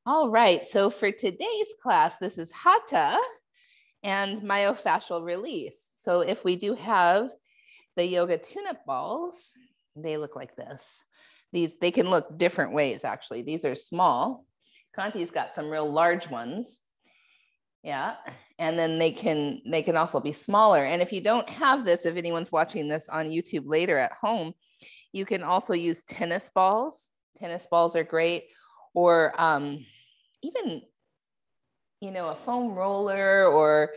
All right, so for today's class, this is Hatha and myofascial release. So if we do have the yoga tune-up balls, they look like this. They can look different ways, actually. These are small. Kanti's got some real large ones. Yeah, and then they can also be smaller. And if you don't have this, if anyone's watching this on YouTube later at home, you can also use tennis balls. Tennis balls are great, or even, a foam roller, or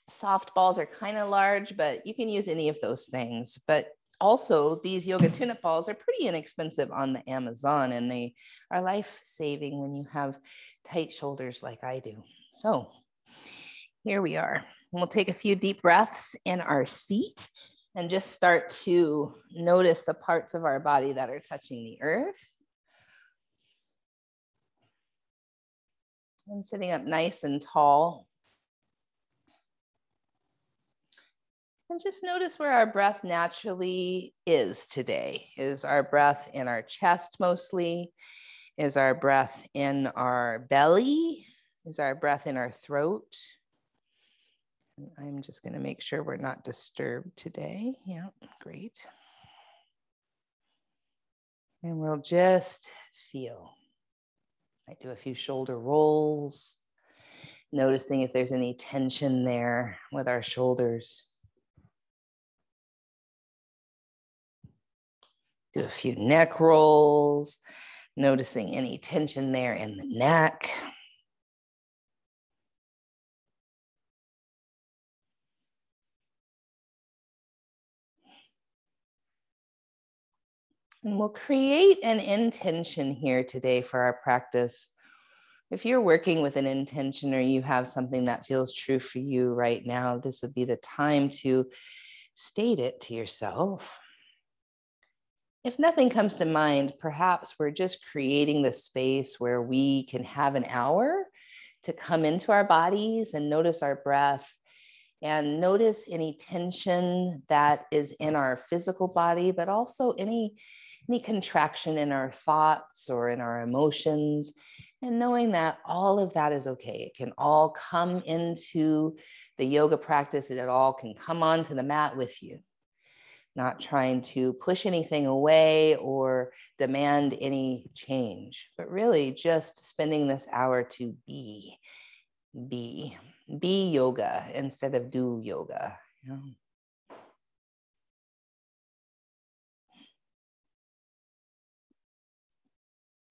soft balls are kind of large, but you can use any of those things. But also, these yoga tune-up balls are pretty inexpensive on the Amazon, and they are life-saving when you have tight shoulders like I do. So here we are. We'll take a few deep breaths in our seat and just start to notice the parts of our body that are touching the earth. And sitting up nice and tall. And just notice where our breath naturally is today. Is our breath in our chest mostly? Is our breath in our belly? Is our breath in our throat? I'm just going to make sure we're not disturbed today. Yeah, great. And we'll just feel. I do a few shoulder rolls, noticing if there's any tension there with our shoulders. Do a few neck rolls, noticing any tension there in the neck. And we'll create an intention here today for our practice. If you're working with an intention or you have something that feels true for you right now, this would be the time to state it to yourself. If nothing comes to mind, perhaps we're just creating the space where we can have an hour to come into our bodies and notice our breath and notice any tension that is in our physical body, but also any contraction in our thoughts or in our emotions, and knowing that all of that is okay. It can all come into the yoga practice, and it all can come onto the mat with you. Not trying to push anything away or demand any change, but really just spending this hour to be yoga instead of do yoga.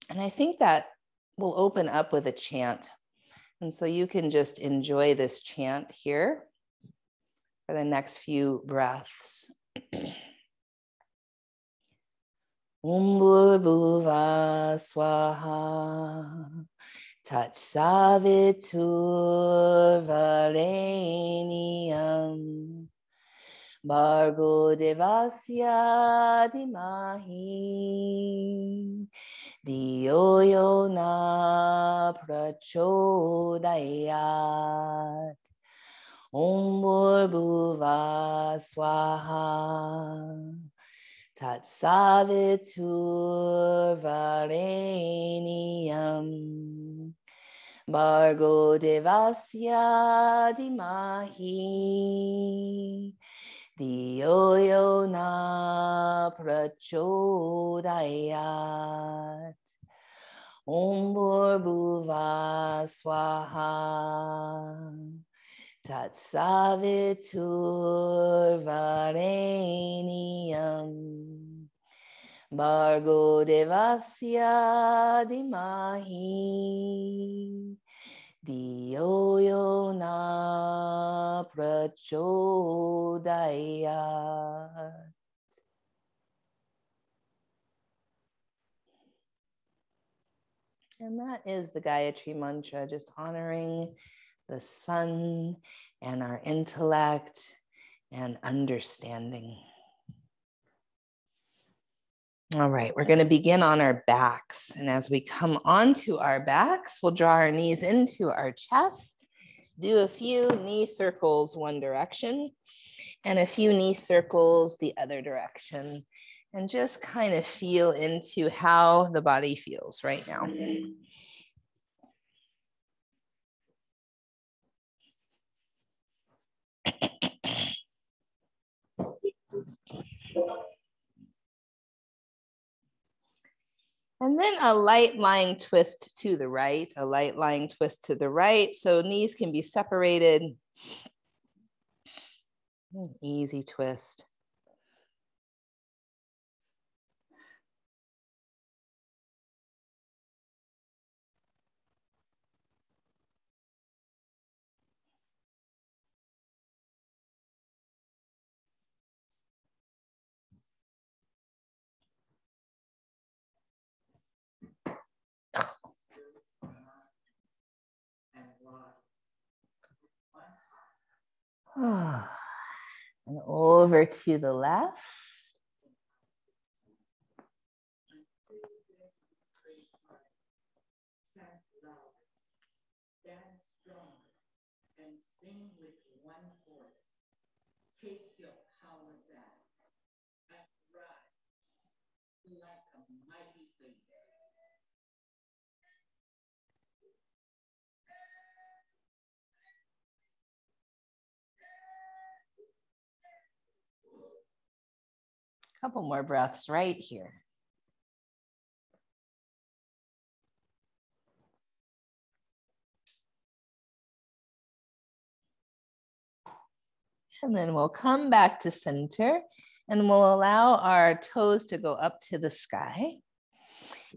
And I think that will open up with a chant. And so you can just enjoy this chant here for the next few breaths. Om Bhurбhuva Swaha Tat Savitur Varenyam Bhargo Devasya Dhimahi Dhiyo Yo Na Prachodayat. Om Bhurбhuva Swaha Tat Savitur Varenyam Bhargo Devasya Dhimahi Dhiyo Yo Na Prachodayat. Om Bhurбhuva Swaha Tat Savitur Varenyam Bhargo Devasya Dhimahi Dhiyo Yo Na Prachodayat. And that is the Gayatri mantra, just honoring the sun and our intellect and understanding. All right, we're going to begin on our backs. And as we come onto our backs, we'll draw our knees into our chest, do a few knee circles one direction, and a few knee circles the other direction. And just kind of feel into how the body feels right now. And then a light lying twist to the right, a light lying twist to the right. So knees can be separated. Easy twist. And over to the left. Couple more breaths right here. And then we'll come back to center and we'll allow our toes to go up to the sky.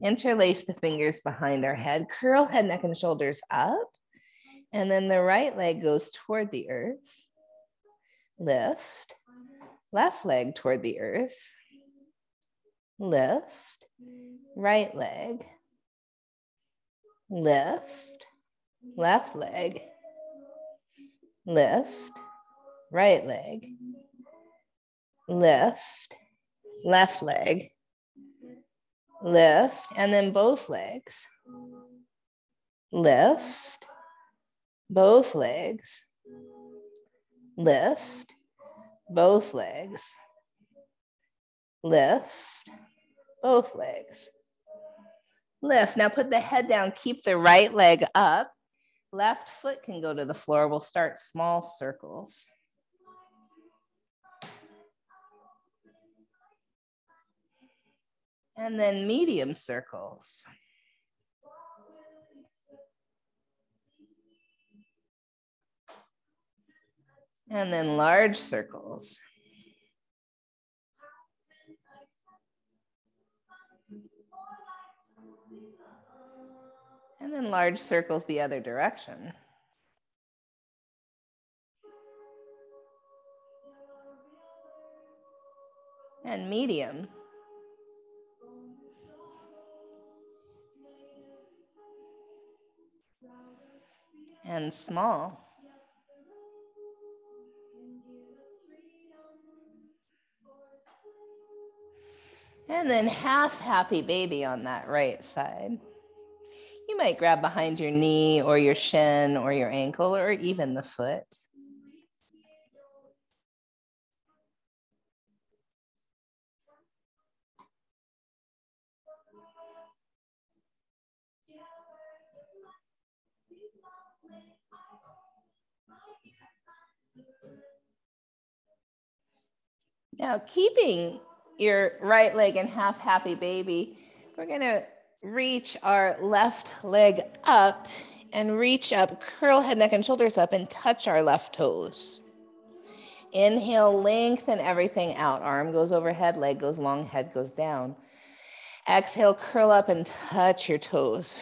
Interlace the fingers behind our head, curl head, neck, and shoulders up. And then the right leg goes toward the earth. Lift. Left leg toward the earth. Lift. Right leg. Lift. Left leg. Lift. Right leg. Lift. Left leg. Lift. And then both legs. Lift. Both legs. Lift. Both legs. Lift. Both legs. Lift. Now put the head down. Keep the right leg up. Left foot can go to the floor. We'll start small circles. And then medium circles. And then large circles. And then large circles the other direction. And medium. And small. And then half happy baby on that right side. You might grab behind your knee or your shin or your ankle or even the foot. Now, keeping your right leg in half happy baby, we're gonna reach our left leg up and reach up, curl head, neck, and shoulders up and touch our left toes. Inhale, lengthen everything out. Arm goes overhead, leg goes long, head goes down. Exhale, curl up and touch your toes.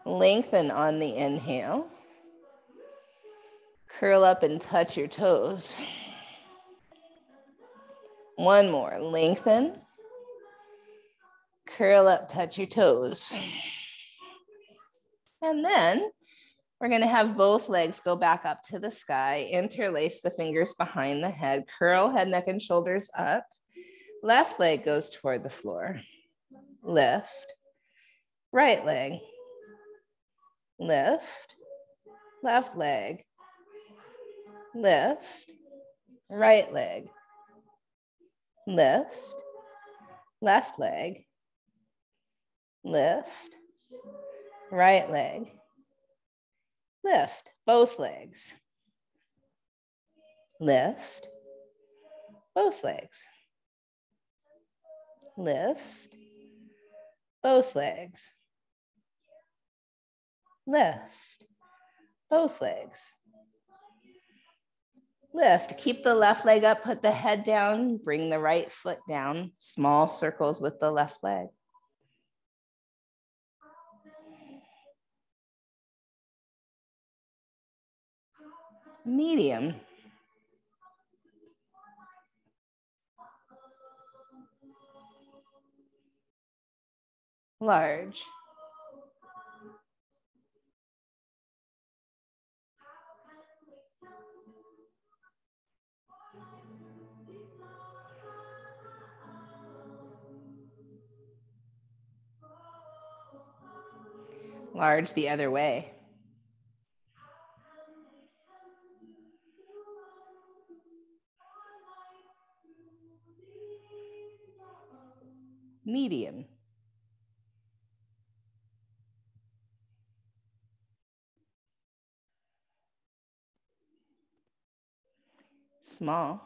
Lengthen on the inhale. Curl up and touch your toes. One more, lengthen. Curl up, touch your toes. And then we're gonna have both legs go back up to the sky, interlace the fingers behind the head, curl head, neck, and shoulders up. Left leg goes toward the floor. Lift. Right leg. Lift. Left leg. Lift. Right leg. Lift. Left leg. Lift. Right leg. Lift. Both legs. Lift. Both legs. Lift. both legs. Lift, both legs. Lift, keep the left leg up, put the head down, bring the right foot down, small circles with the left leg. Medium. Large. Large the other way. Medium. Small.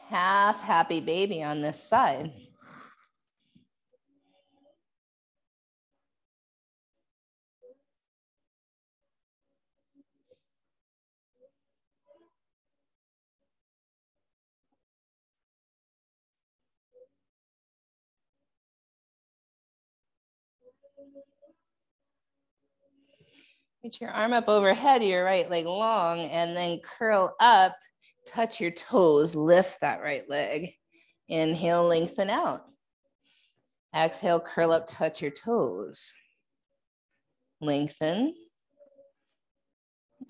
Half happy baby on this side. Reach your arm up overhead, your right leg long, and then curl up, touch your toes, lift that right leg. Inhale, lengthen out. Exhale, curl up, touch your toes. Lengthen.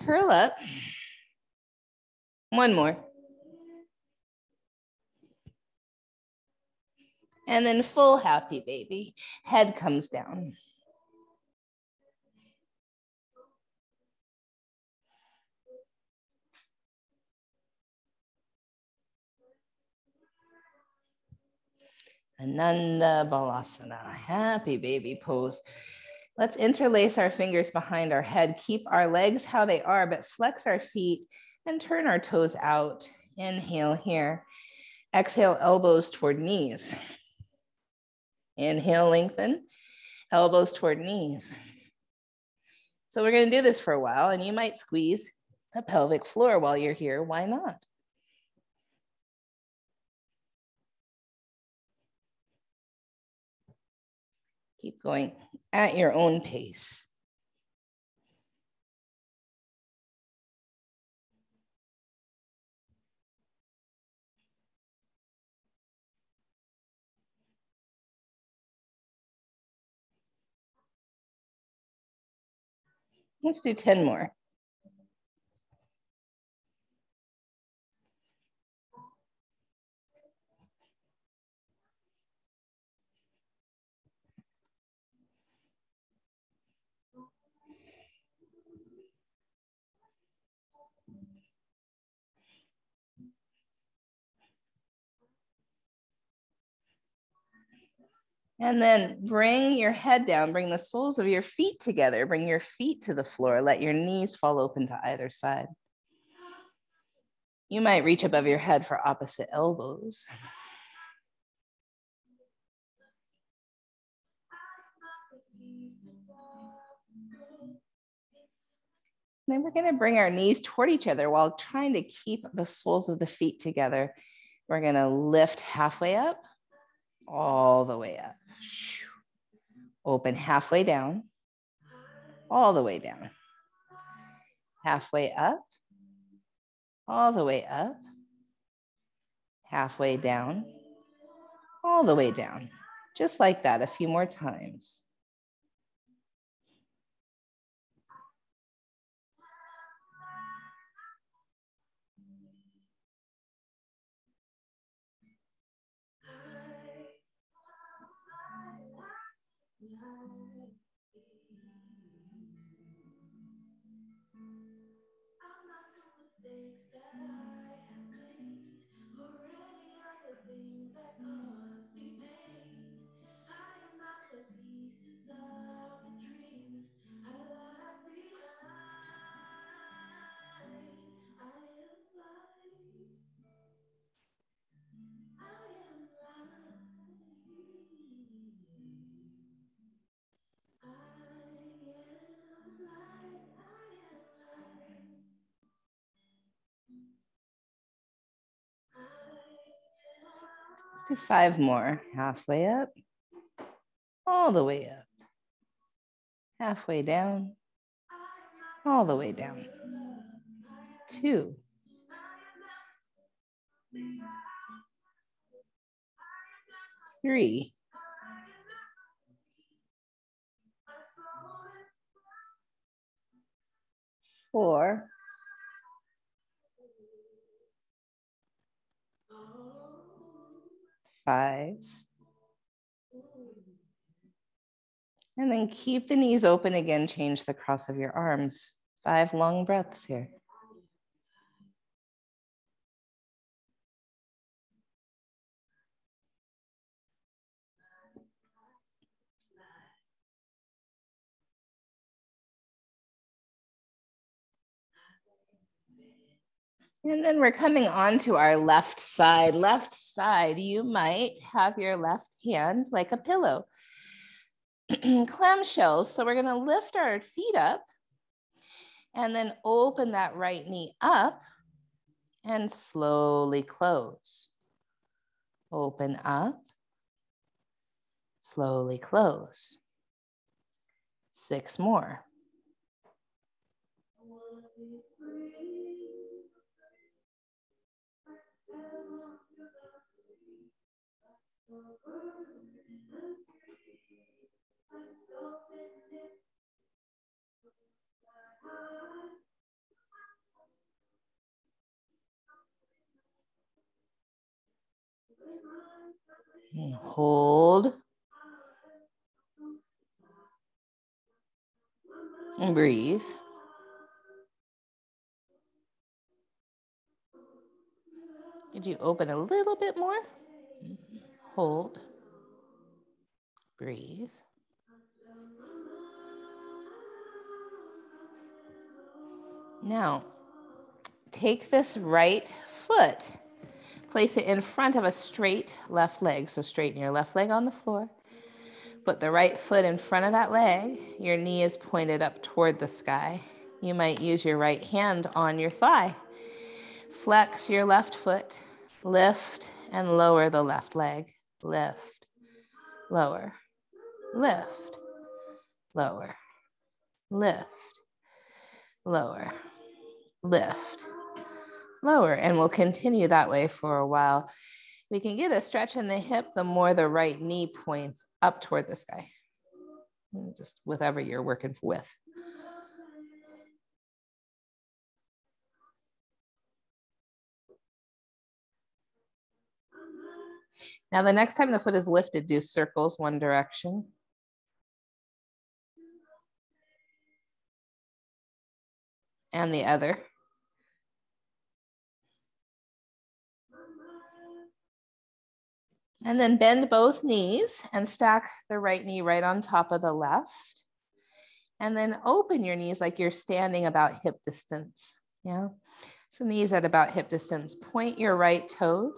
Curl up. One more. And then full happy baby. Head comes down. Ananda Balasana, happy baby pose. Let's interlace our fingers behind our head, keep our legs how they are, but flex our feet and turn our toes out. Inhale here. Exhale, elbows toward knees. Inhale, lengthen, elbows toward knees. So we're gonna do this for a while, and you might squeeze the pelvic floor while you're here. Why not? Keep going at your own pace. Let's do 10 more. And then bring your head down, bring the soles of your feet together, bring your feet to the floor, let your knees fall open to either side. You might reach above your head for opposite elbows. Then we're gonna bring our knees toward each other while trying to keep the soles of the feet together. We're gonna lift halfway up, all the way up. Open halfway down, all the way down. Halfway up, all the way up. Halfway down, all the way down. Just like that, a few more times. do 5 more. Halfway up, all the way up. Halfway down, all the way down. 2. 3. 4. 5. And then keep the knees open again. Change the cross of your arms. 5 long breaths here. And then we're coming on to our left side. Left side, you might have your left hand like a pillow. Clamshells. So we're going to lift our feet up and then open that right knee up and slowly close. Open up, slowly close. 6 more. And hold. And breathe. Could you open a little bit more? Hold. Breathe. Now, take this right foot, place it in front of a straight left leg. So straighten your left leg on the floor. Put the right foot in front of that leg. Your knee is pointed up toward the sky. You might use your right hand on your thigh. Flex your left foot. Lift and lower the left leg. Lift, lower, lift, lower, lift, lower, lift, lower. And we'll continue that way for a while. We can get a stretch in the hip the more the right knee points up toward the sky. Just whatever you're working with. Now, the next time the foot is lifted, do circles one direction. And the other. And then bend both knees and stack the right knee right on top of the left. And then open your knees like you're standing about hip distance. Yeah. So knees at about hip distance. Point your right toes.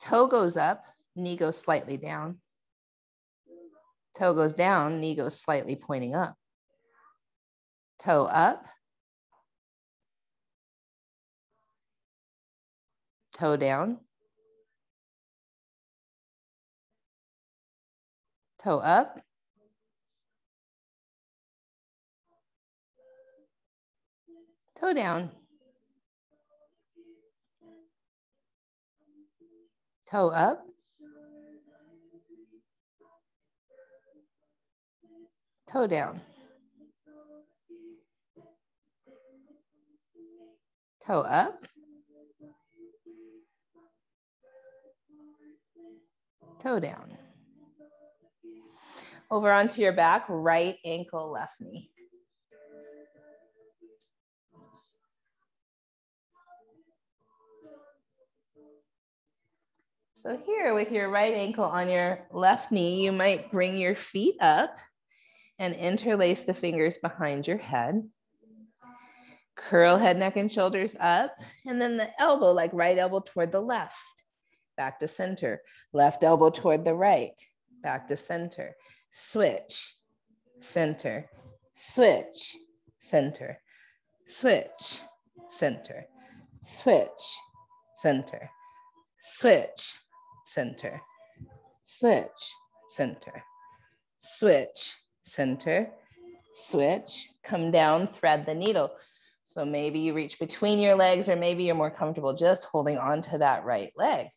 Toe goes up, knee goes slightly down. Toe goes down, knee goes slightly pointing up. Toe up. Toe down. Toe up. Toe down. Toe up. Toe down. Toe up. Toe down. Over onto your back, right ankle, left knee. So here with your right ankle on your left knee, you might bring your feet up and interlace the fingers behind your head. Curl head, neck, and shoulders up. And then the elbow, like right elbow toward the left, back to center. Left elbow toward the right, back to center. Switch, center, switch, center, switch, center, switch, center, switch, center, switch, center, switch, center, switch, come down, thread the needle. So maybe you reach between your legs, or maybe you're more comfortable just holding on to that right leg.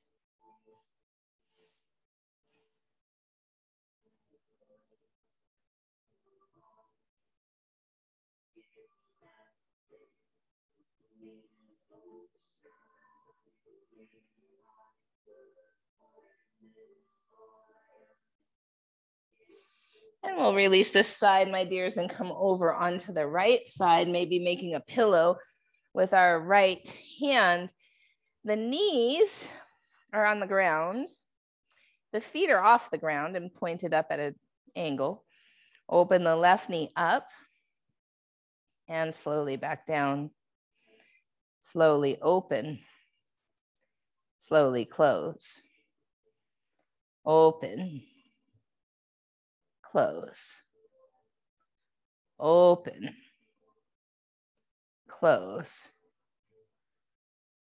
And we'll release this side, my dears, and come over onto the right side, maybe making a pillow with our right hand. The knees are on the ground. The feet are off the ground and pointed up at an angle. Open the left knee up and slowly back down. Slowly open. Slowly close. Open. Close. Open. Close.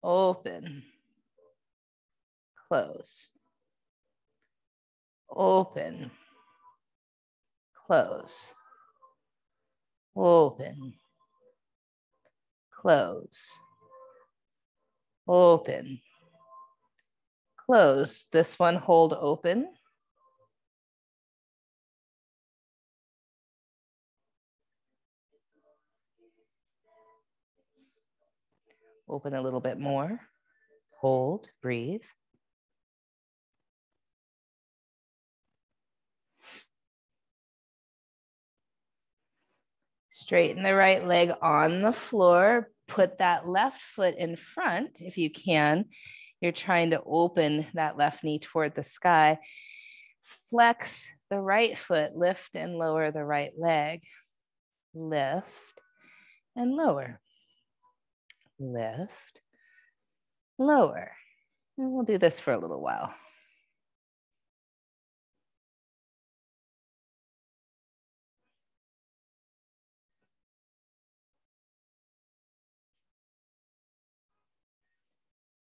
Open. Close. Open. Close. Open. Close. Open. Close. This one, hold open. Open a little bit more. Hold, breathe. Straighten the right leg on the floor. Put that left foot in front if you can. You're trying to open that left knee toward the sky. Flex the right foot, lift and lower the right leg. Lift and lower. Lift, lower. And we'll do this for a little while.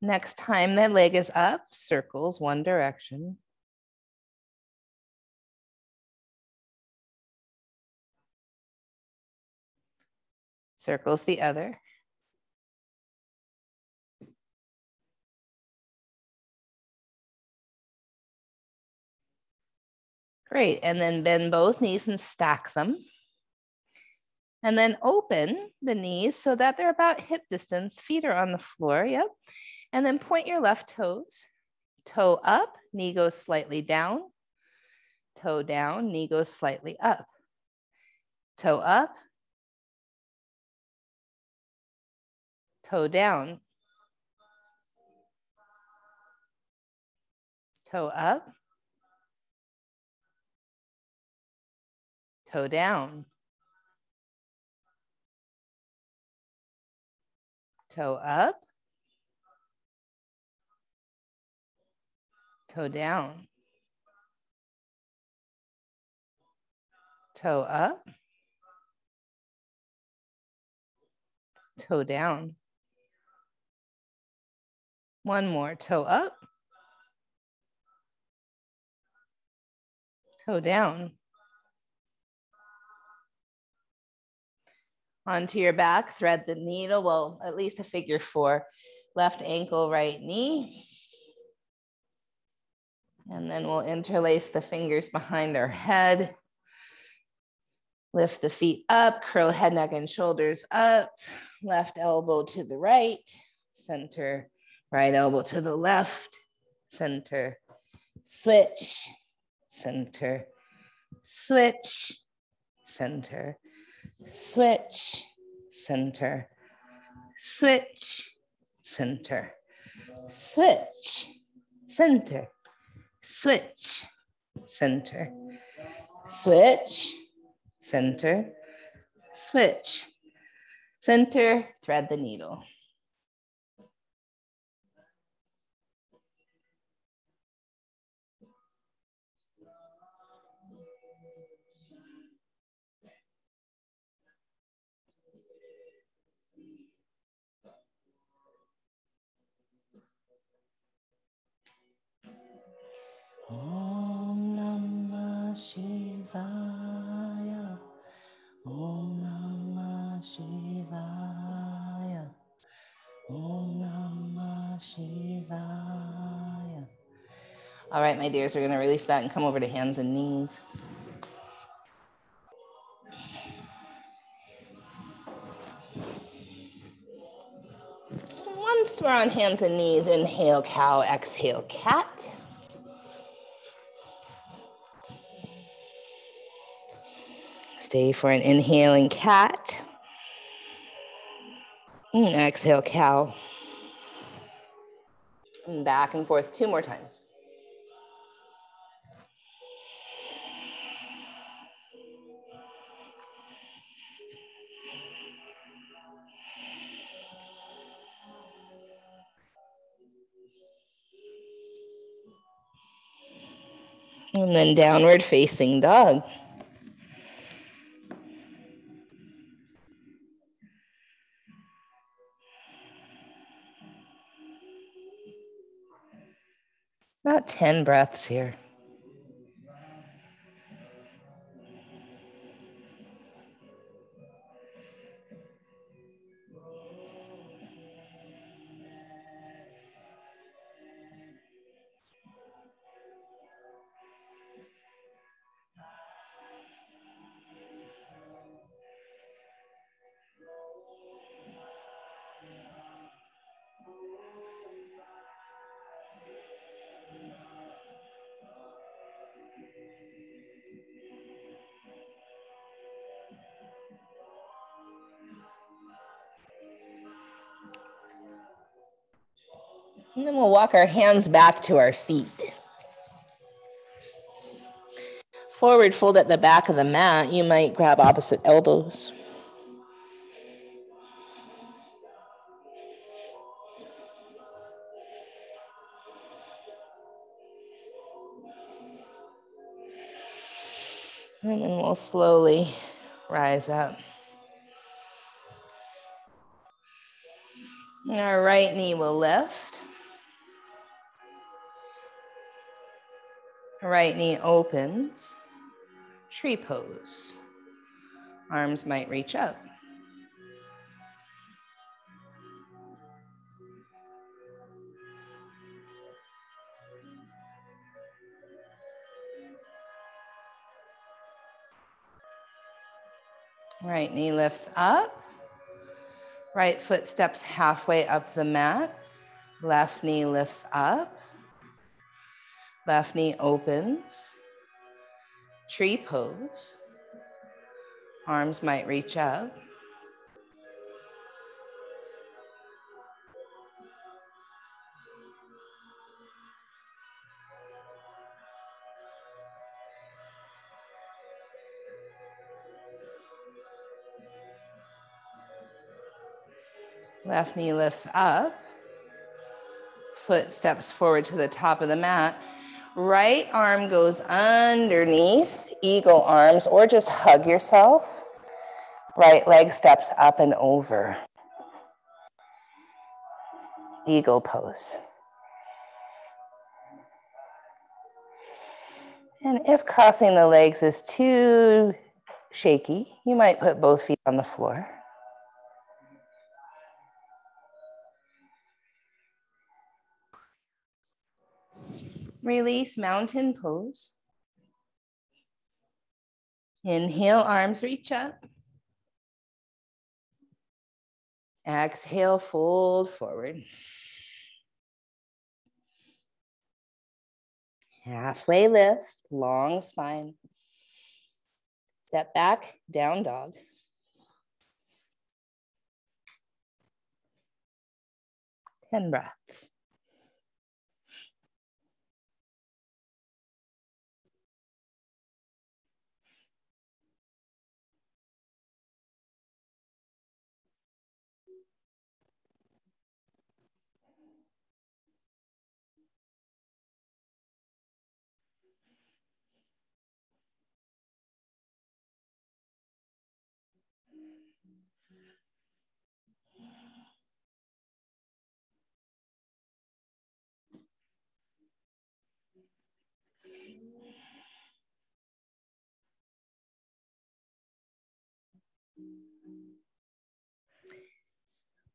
Next time that leg is up, circles one direction. Circles the other. Great, and then bend both knees and stack them. And then open the knees so that they're about hip distance. Feet are on the floor, yep. And then point your left toes. Toe up, knee goes slightly down. Toe down, knee goes slightly up. Toe up. Toe down. Toe up. Toe down. Toe up. Toe down. Toe up. Toe down. One more, toe up. Toe down. Onto your back, thread the needle, well, at least a figure 4. Left ankle, right knee. And then we'll interlace the fingers behind our head. Lift the feet up, curl head, neck, and shoulders up. Left elbow to the right, center. Right elbow to the left, center. Switch, center. Switch, center. Switch, center. Switch, center. Switch, center. Switch, center. Switch, center. Switch, center. Thread the needle. Shivaya. Om Namah Shivaya. Om Namah Shivaya. All right, my dears, we're going to release that and come over to hands and knees. Once we're on hands and knees, inhale cow, exhale cat. Stay for an inhaling cat. And exhale cow. And back and forth 2 more times. And then downward facing dog. About 10 breaths here. And then we'll walk our hands back to our feet. Forward fold at the back of the mat. You might grab opposite elbows. And then we'll slowly rise up. And our right knee will lift. Right knee opens. Tree pose. Arms might reach up. Right knee lifts up. Right foot steps halfway up the mat. Left knee lifts up. Left knee opens. Tree pose. Arms might reach up. Left knee lifts up. Foot steps forward to the top of the mat. Right arm goes underneath, eagle arms, or just hug yourself. Right leg steps up and over. Eagle pose. And if crossing the legs is too shaky, you might put both feet on the floor. Release mountain pose. Inhale, arms reach up. Exhale, fold forward. Halfway lift, long spine. Step back, down dog. And breaths.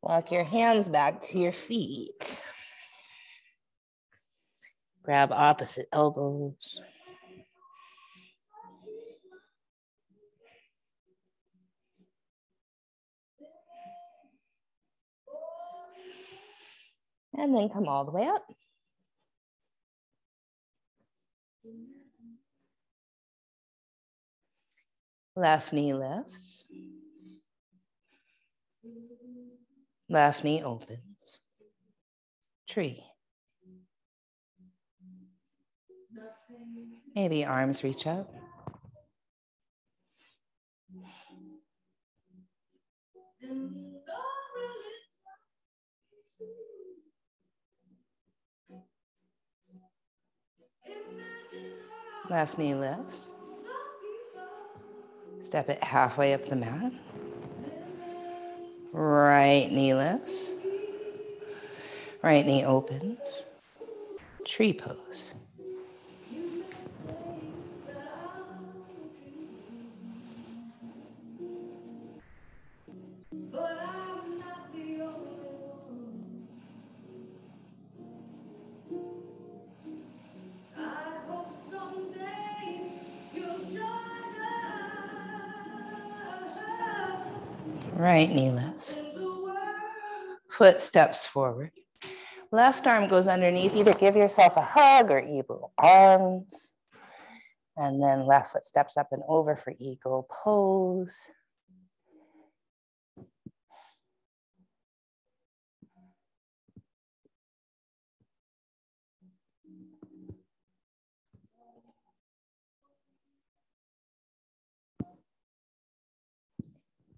Walk your hands back to your feet. Grab opposite elbows. And then come all the way up. Left knee lifts. Left knee opens. Tree. Maybe arms reach up. Left knee lifts. Step it halfway up the mat. Right knee lifts. Right knee opens. Tree pose. Right knee lifts. Foot steps forward. Left arm goes underneath. Either give yourself a hug or eagle arms. And then left foot steps up and over for eagle pose.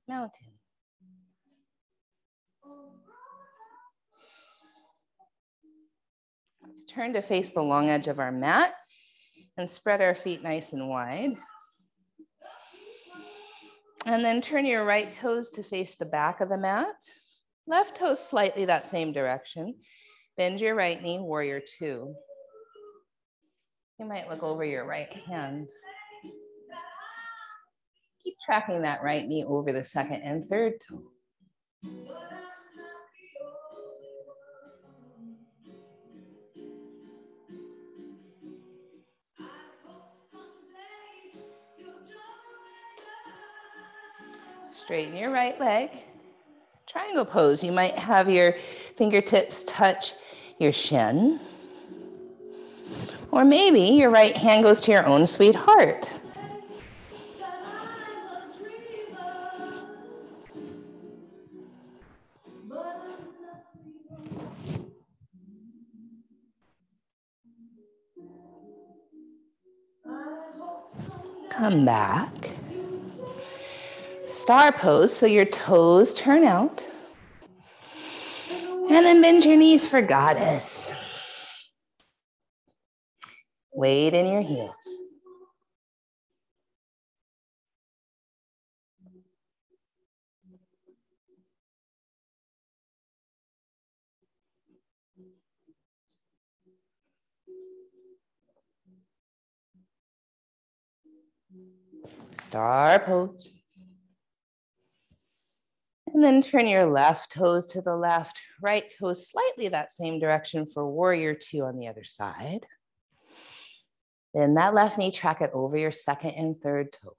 Mountain. Let's turn to face the long edge of our mat and spread our feet nice and wide. And then turn your right toes to face the back of the mat. Left toes slightly that same direction. Bend your right knee, warrior two. You might look over your right hand. Keep tracking that right knee over the second and third toe. Straighten your right leg. Triangle pose. You might have your fingertips touch your shin. Or maybe your right hand goes to your own sweetheart. Come back. Star pose, so your toes turn out. And then bend your knees for goddess. Weight in your heels. Star pose. And then turn your left toes to the left, right toes slightly that same direction for warrior two on the other side. Then that left knee, track it over your second and third toe.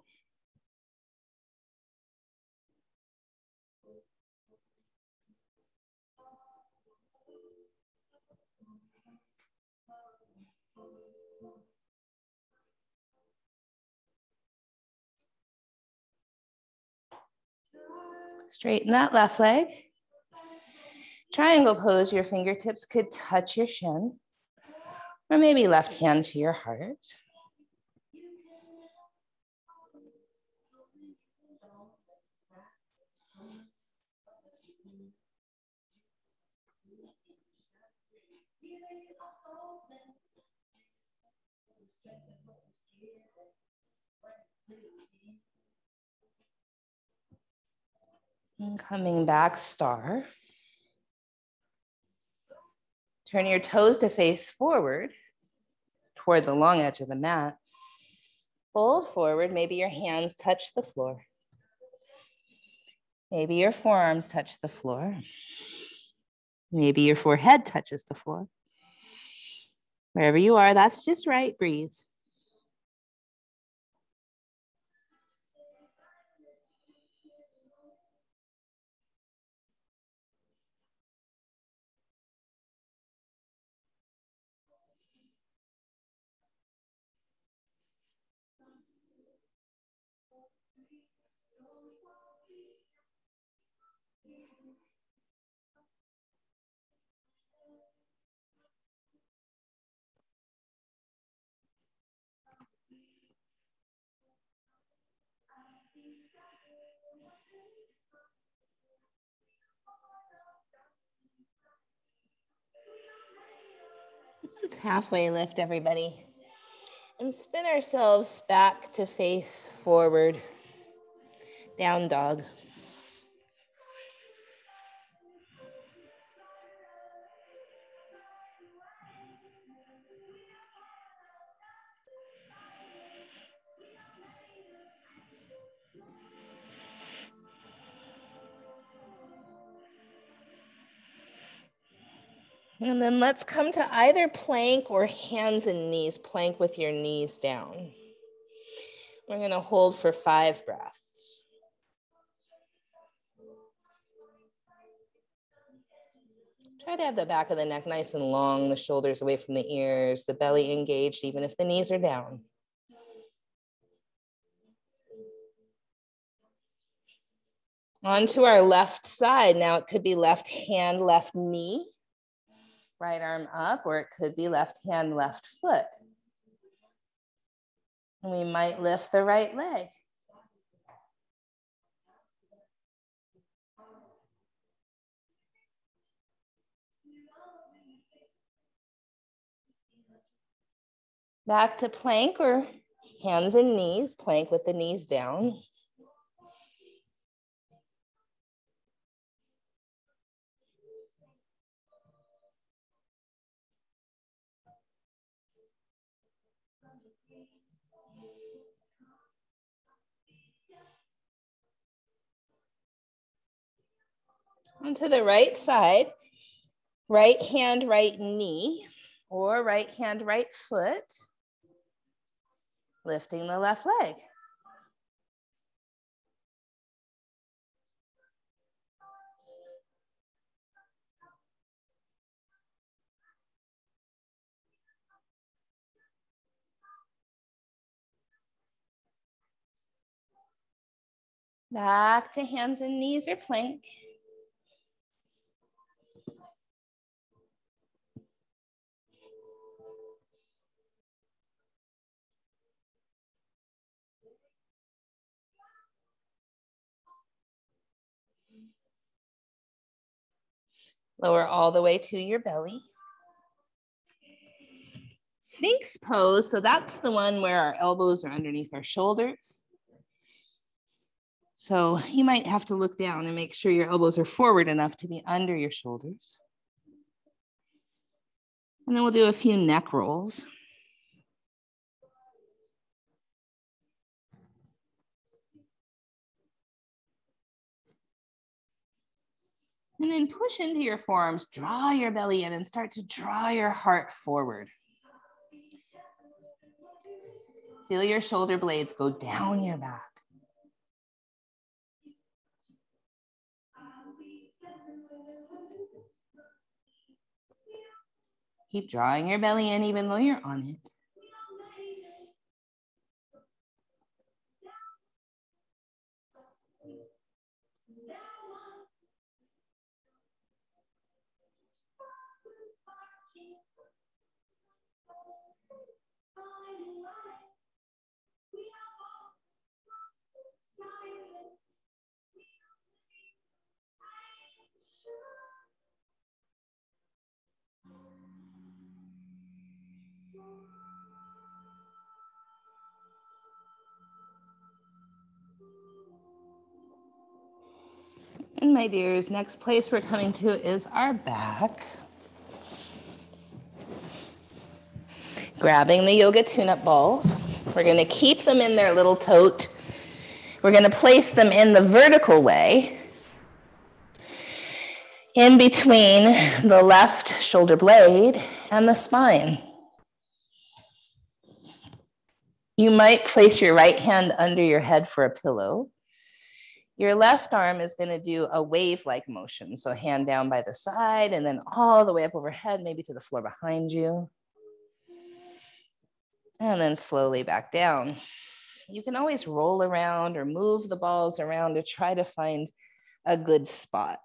Straighten that left leg. Triangle pose, your fingertips could touch your shin, or maybe left hand to your heart. And coming back, star. Turn your toes to face forward toward the long edge of the mat. Fold forward, maybe your hands touch the floor. Maybe your forearms touch the floor. Maybe your forehead touches the floor. Wherever you are, that's just right. Breathe. Let's halfway lift, everybody. And spin ourselves back to face forward. Down dog. And then let's come to either plank or hands and knees. Plank with your knees down. We're going to hold for 5 breaths. Try to have the back of the neck nice and long, the shoulders away from the ears, the belly engaged, even if the knees are down. Onto our left side. Now it could be left hand, left knee, right arm up, or it could be left hand, left foot. And we might lift the right leg. Back to plank or hands and knees, plank with the knees down. Onto the right side, right hand, right knee, or right hand, right foot, lifting the left leg. Back to hands and knees or plank. Lower all the way to your belly. Sphinx pose, so that's the one where our elbows are underneath our shoulders. So you might have to look down and make sure your elbows are forward enough to be under your shoulders. And then we'll do a few neck rolls. And then push into your forearms, draw your belly in and start to draw your heart forward. Feel your shoulder blades go down your back. Keep drawing your belly in even though you're on it. And my dears, next place we're coming to is our back. Grabbing the yoga tune-up balls. We're going to keep them in their little tote. We're going to place them in the vertical way. in between the left shoulder blade and the spine. You might place your right hand under your head for a pillow. Your left arm is going to do a wave-like motion. So hand down by the side and then all the way up overhead, maybe to the floor behind you. And then slowly back down. You can always roll around or move the balls around to try to find a good spot.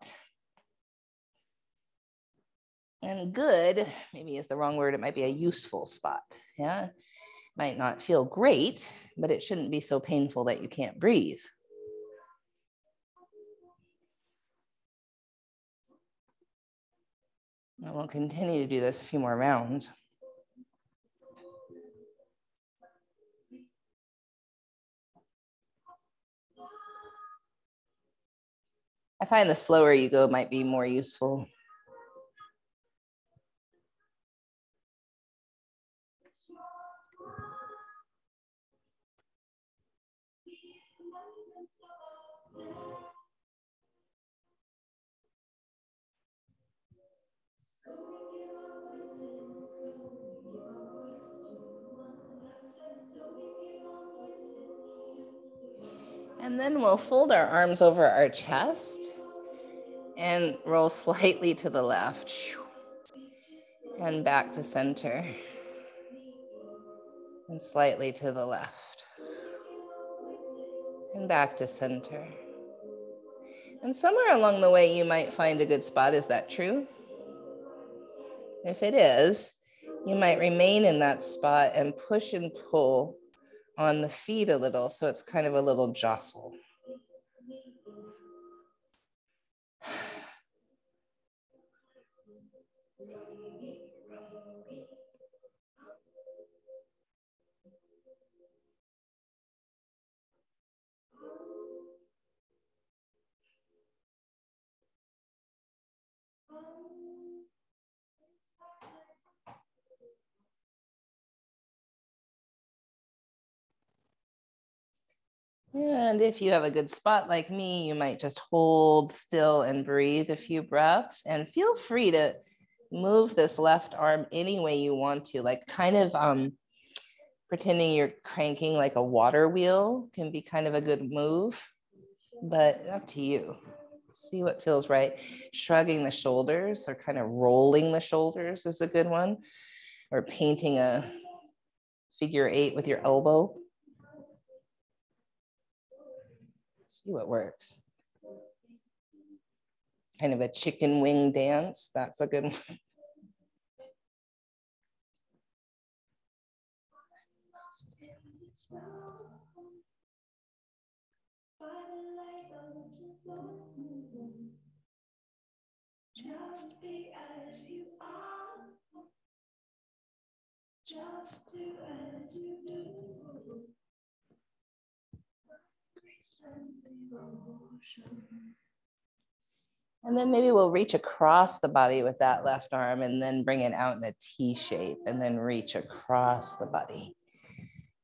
And good, maybe is the wrong word, it might be a useful spot. Yeah, might not feel great, but it shouldn't be so painful that you can't breathe. And we'll continue to do this a few more rounds. I find the slower you go might be more useful. And then we'll fold our arms over our chest and roll slightly to the left and back to center and slightly to the left and back to center. And somewhere along the way, you might find a good spot. Is that true? If it is, you might remain in that spot and push and pull on the feet a little, so it's kind of a little jostle. And if you have a good spot like me, you might just hold still and breathe a few breaths, and feel free to move this left arm any way you want to, like kind of pretending you're cranking like a water wheel can be kind of a good move, but up to you. See what feels right. Shrugging the shoulders or kind of rolling the shoulders is a good one, or painting a figure 8 with your elbow. See what works. Kind of a chicken wing dance. That's a good one. Just be as you are. Just do as you do. And then maybe we'll reach across the body with that left arm and then bring it out in a T shape, and then reach across the body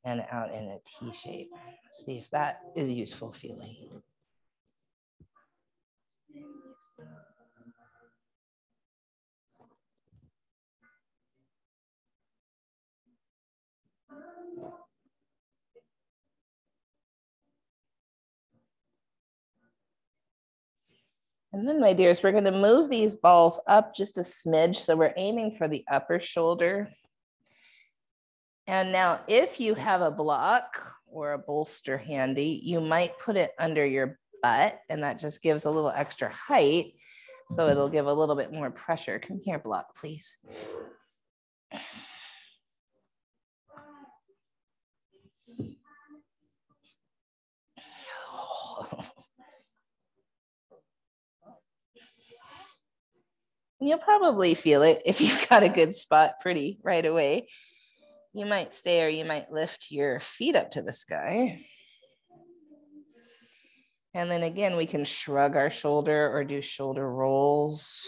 and out in a T shape. See if that is a useful feeling. And then, my dears, we're going to move these balls up just a smidge. So we're aiming for the upper shoulder. And now, if you have a block or a bolster handy, you might put it under your butt, and that just gives a little extra height. So it'll give a little bit more pressure. Come here, block, please. You'll probably feel it if you've got a good spot pretty right away. You might stay, or you might lift your feet up to the sky. And then again, we can shrug our shoulder or do shoulder rolls.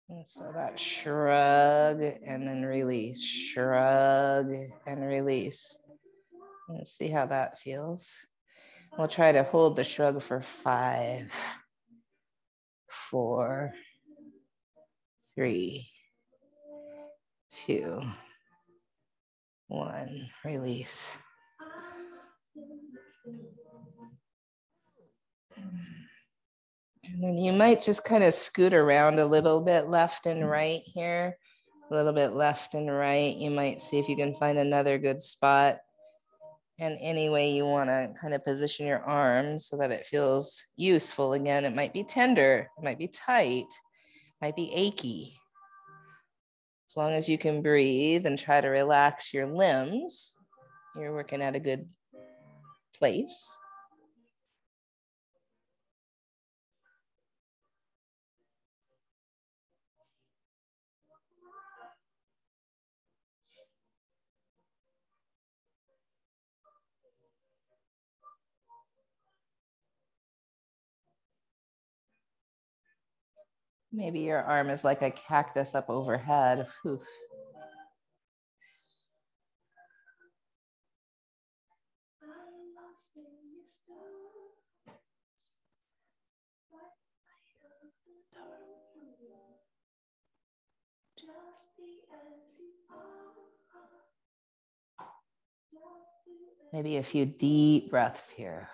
And so that shrug and then release, shrug and release. Let's see how that feels. We'll try to hold the shrug for 5, 4, 3, 2, 1, release. And then you might just kind of scoot around a little bit left and right here, a little bit left and right. You might see if you can find another good spot. And any way you want to kind of position your arms so that it feels useful. Again, it might be tender, it might be tight, it might be achy. As long as you can breathe and try to relax your limbs, you're working at a good place. Maybe your arm is like a cactus up overhead. Whew. Maybe a few deep breaths here.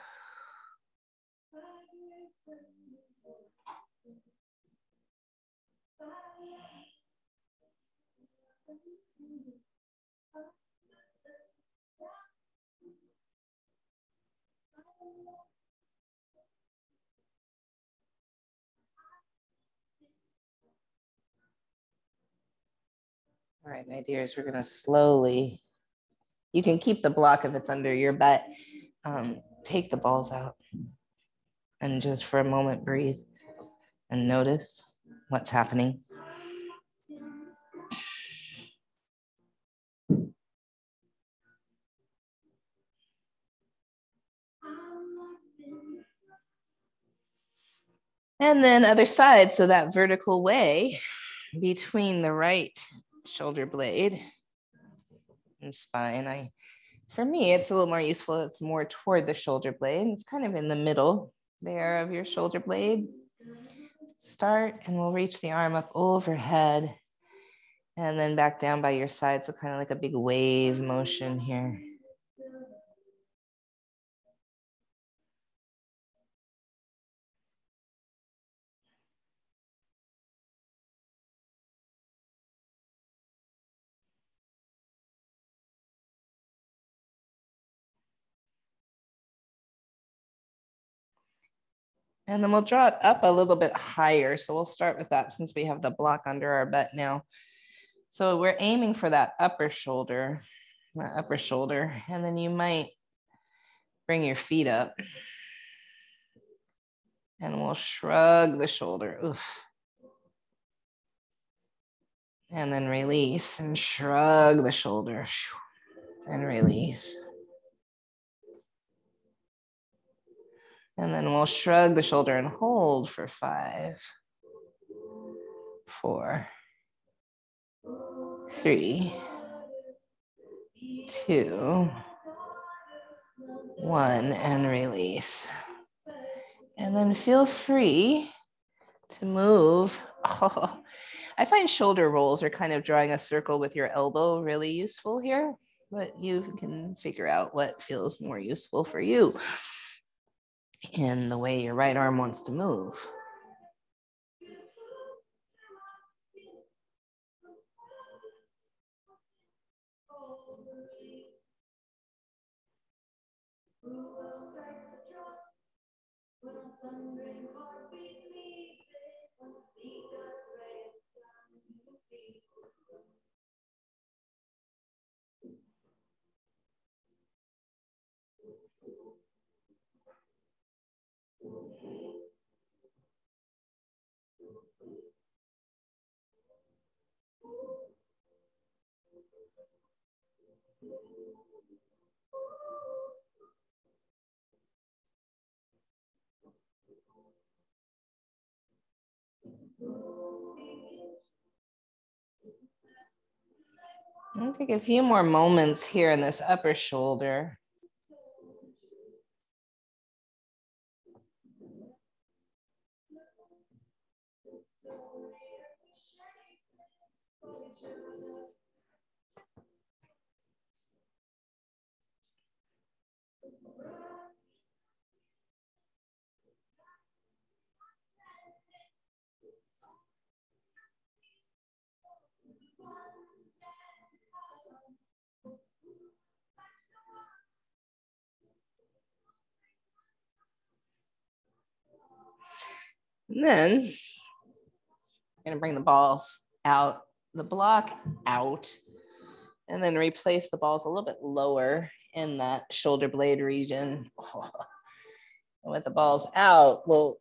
All right, my dears, we're gonna slowly, you can keep the block if it's under your butt. Take the balls out and just for a moment breathe and notice what's happening. And then other side, so that vertical way between the right shoulder blade and spine. For me, it's a little more useful. It's more toward the shoulder blade. It's kind of in the middle there of your shoulder blade. Start and we'll reach the arm up overhead and then back down by your side. So kind of like a big wave motion here. And then we'll draw it up a little bit higher. So we'll start with that since we have the block under our butt now. So we're aiming for that upper shoulder. And then you might bring your feet up and we'll shrug the shoulder. Oof. And then release and shrug the shoulder and release. And then we'll shrug the shoulder and hold for 5, 4, 3, 2, 1, and release. And then feel free to move. Oh, I find shoulder rolls or kind of drawing a circle with your elbow really useful here, but you can figure out what feels more useful for you in the way your right arm wants to move. I'll take a few more moments here in this upper shoulder. And then I'm going to bring the balls out, the block out, and then replace the balls a little bit lower in that shoulder blade region. And with the balls out, we'll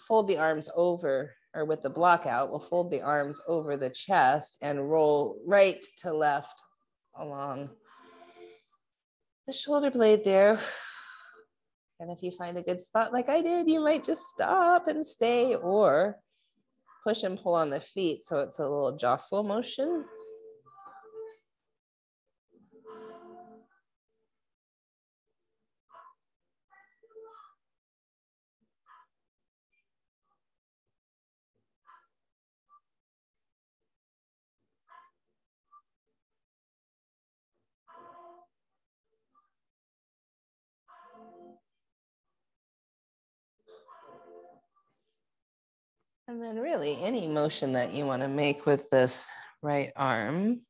fold the arms over, or with the block out, we'll fold the arms over the chest and roll right to left along the shoulder blade there. And if you find a good spot like I did, you might just stop and stay, or push and pull on the feet so it's a little jostle motion. And then really any motion that you want to make with this right arm.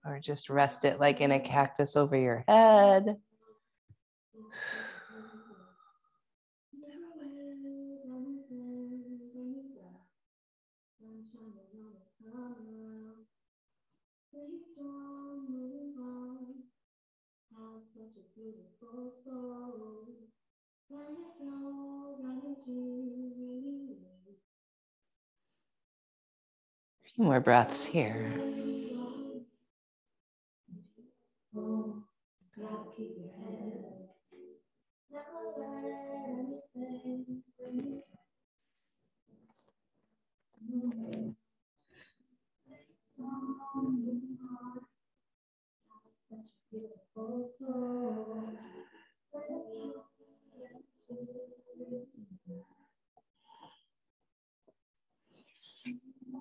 Or just rest it like in a cactus over your head. A few more breaths here.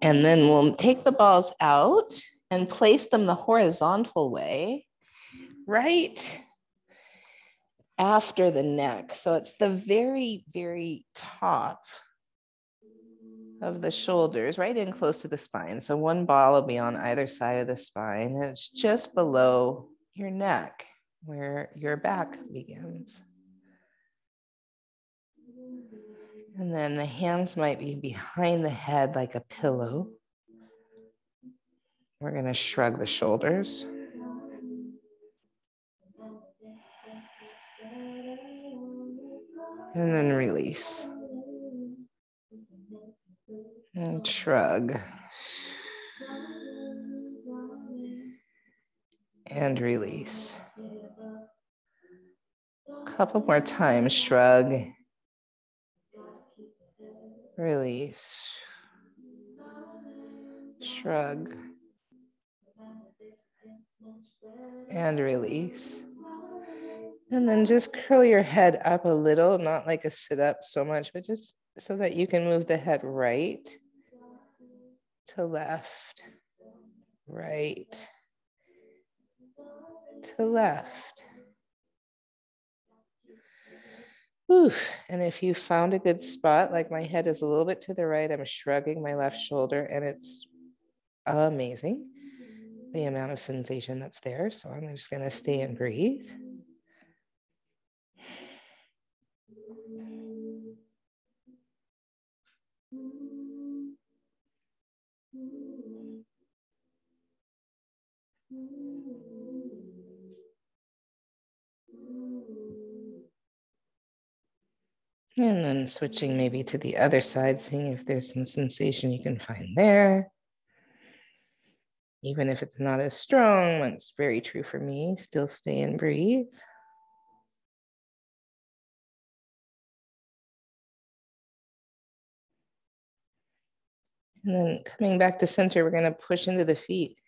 And then we'll take the balls out and place them the horizontal way, right after the neck. So it's the very, very top of the shoulders, right in close to the spine. So one ball will be on either side of the spine, and it's just below your neck where your back begins. And then the hands might be behind the head like a pillow. We're going to shrug the shoulders. And then release. And shrug. And release. A couple more times, shrug. Release. Shrug. And release. And then just curl your head up a little, not like a sit up so much, but just so that you can move the head right to left, right to left. Whew. And if you found a good spot, like my head is a little bit to the right, I'm shrugging my left shoulder, and it's amazing the amount of sensation that's there. So I'm just going to stay and breathe. And then switching maybe to the other side, seeing if there's some sensation you can find there. Even if it's not as strong, it's very true for me. Still stay and breathe. And then coming back to center, we're going to push into the feet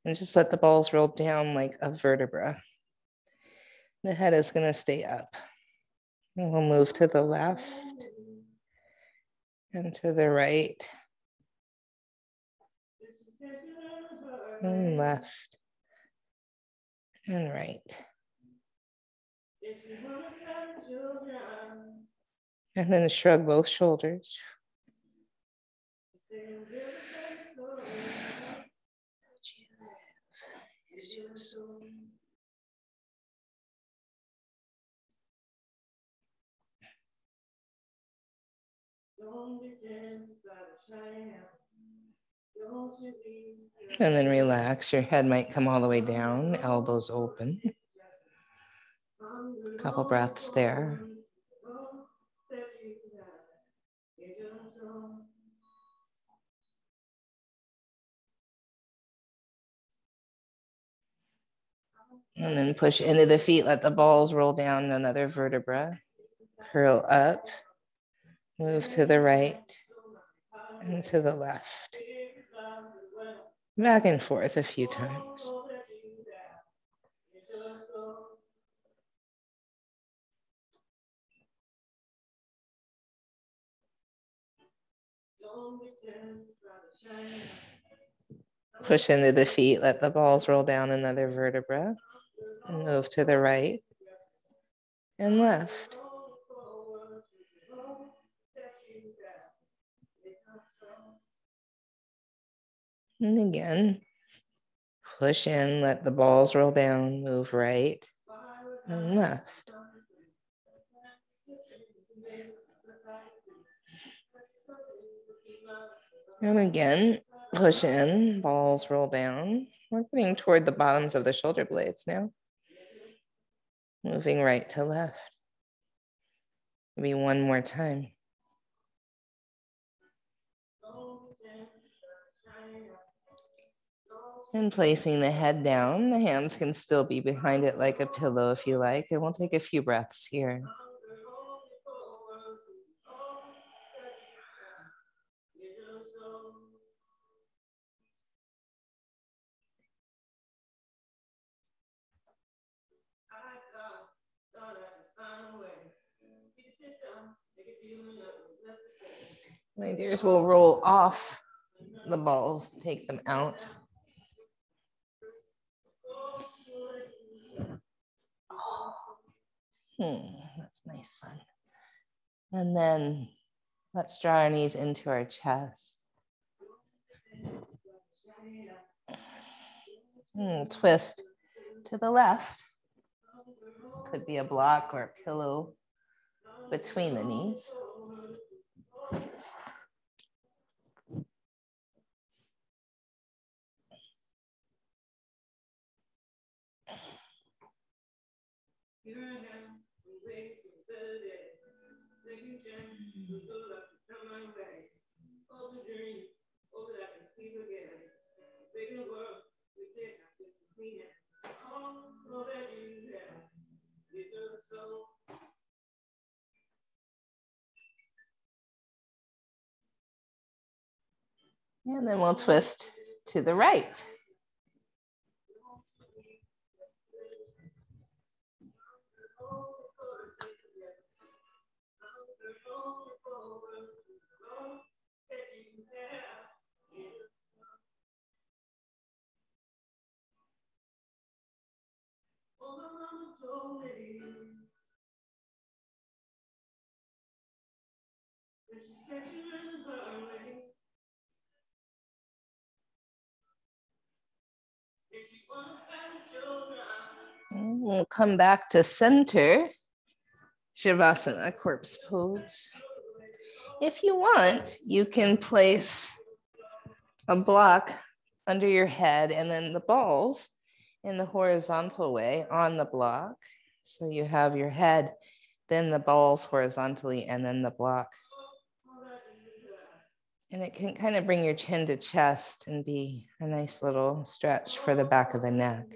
and just let the balls roll down like a vertebra. The head is going to stay up. And we'll move to the left and to the right and left and right. And then shrug both shoulders. And then relax. Your head might come all the way down, elbows open. Couple breaths there. And then push into the feet, let the balls roll down another vertebra. Curl up, move to the right and to the left. Back and forth a few times. Push into the feet, let the balls roll down another vertebra. And move to the right and left. And again, push in, let the balls roll down, move right and left. And again, push in, balls roll down. We're getting toward the bottoms of the shoulder blades now. Moving right to left. Maybe one more time. And placing the head down, the hands can still be behind it like a pillow if you like. And we'll take a few breaths here. My dears, will roll off the balls, take them out. That's nice, son. And then let's draw our knees into our chest. Twist to the left. Could be a block or a pillow between the knees. And then we'll twist to the right. And we'll come back to center, Shavasana, corpse pose. If you want, you can place a block under your head and then the balls in the horizontal way on the block. So you have your head, then the balls horizontally, and then the block. And it can kind of bring your chin to chest and be a nice little stretch for the back of the neck.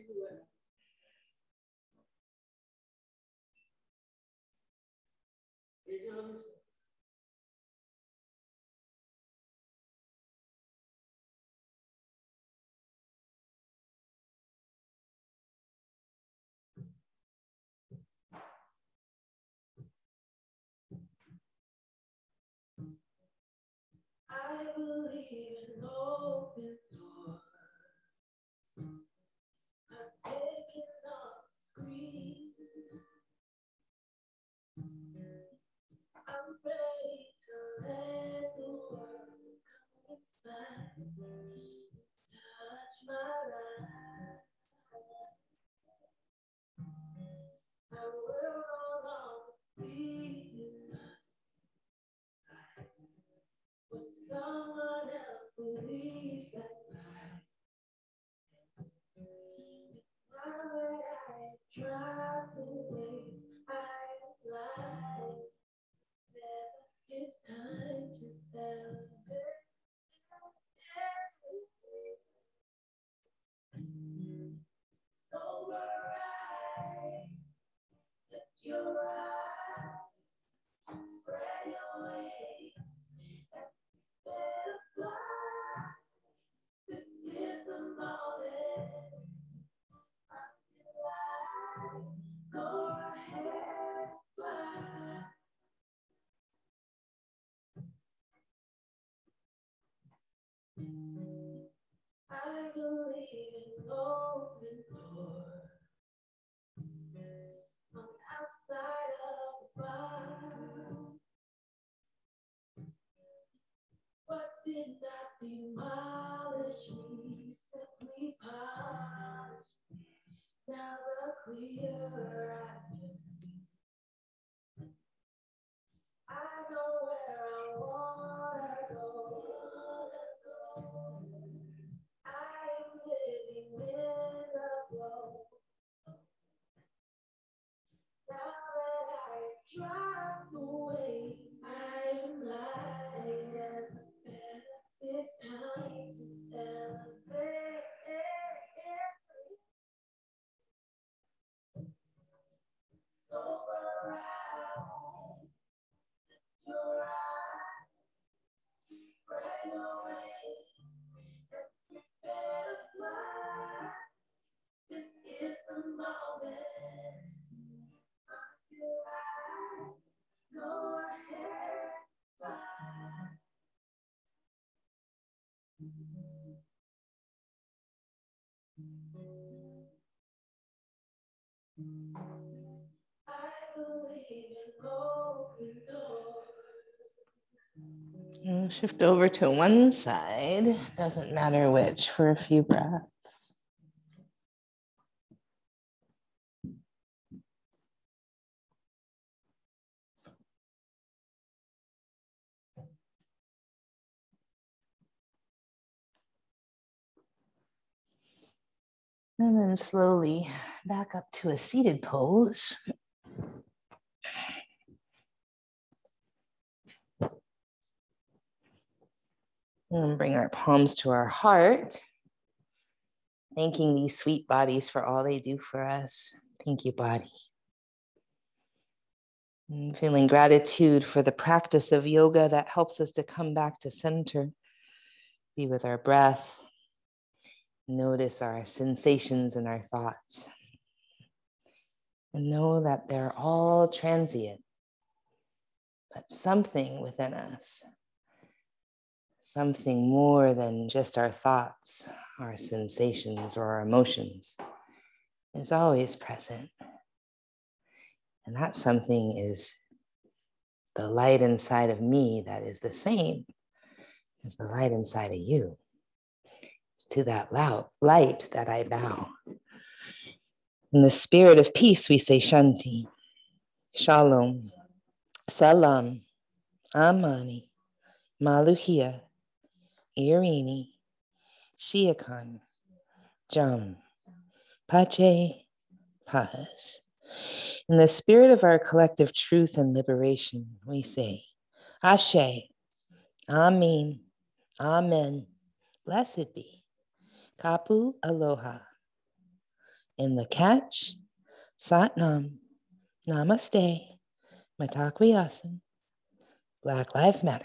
believe in open doors. I'm taking off the screen. I'm ready to let the world come inside, touch my life. I will no longer be what someone else believes that life. Now that I drop the weight, I am light. It's time to elevate. Sober eyes, lift your eyes, spread your wings, and prepare to fly. This is the moment of your life. Go ahead, fly. I believe in open doors. I'm outside of the box. What did not demolish me, simply polished. Now the clearer I can see. I know where I wanna go. I am living in the flow. Now that I dropped away, I am light as a feather. It's time to elevate. Sober eyes, your eyes, spread your wings, and prepare to fly. This is the moment of your life. Go ahead, fly. I believe in open doors. Shift over to one side, doesn't matter which, for a few breaths. And then slowly back up to a seated pose. And bring our palms to our heart, thanking these sweet bodies for all they do for us. Thank you, body. And feeling gratitude for the practice of yoga that helps us to come back to center, be with our breath, notice our sensations and our thoughts, and know that they're all transient, but something within us, something more than just our thoughts, our sensations, or our emotions, is always present. And that something is the light inside of me that is the same as the light inside of you. It's to that light that I bow. In the spirit of peace, we say Shanti, Shalom, Salam, Amani, Maluhia, Irini, Shiakan, Jam, Pache, Paz. In the spirit of our collective truth and liberation, we say, Ashe, Amen, Amen, blessed be, Kapu Aloha. In the catch, Satnam, Namaste, Matakwi Asan, Black Lives Matter.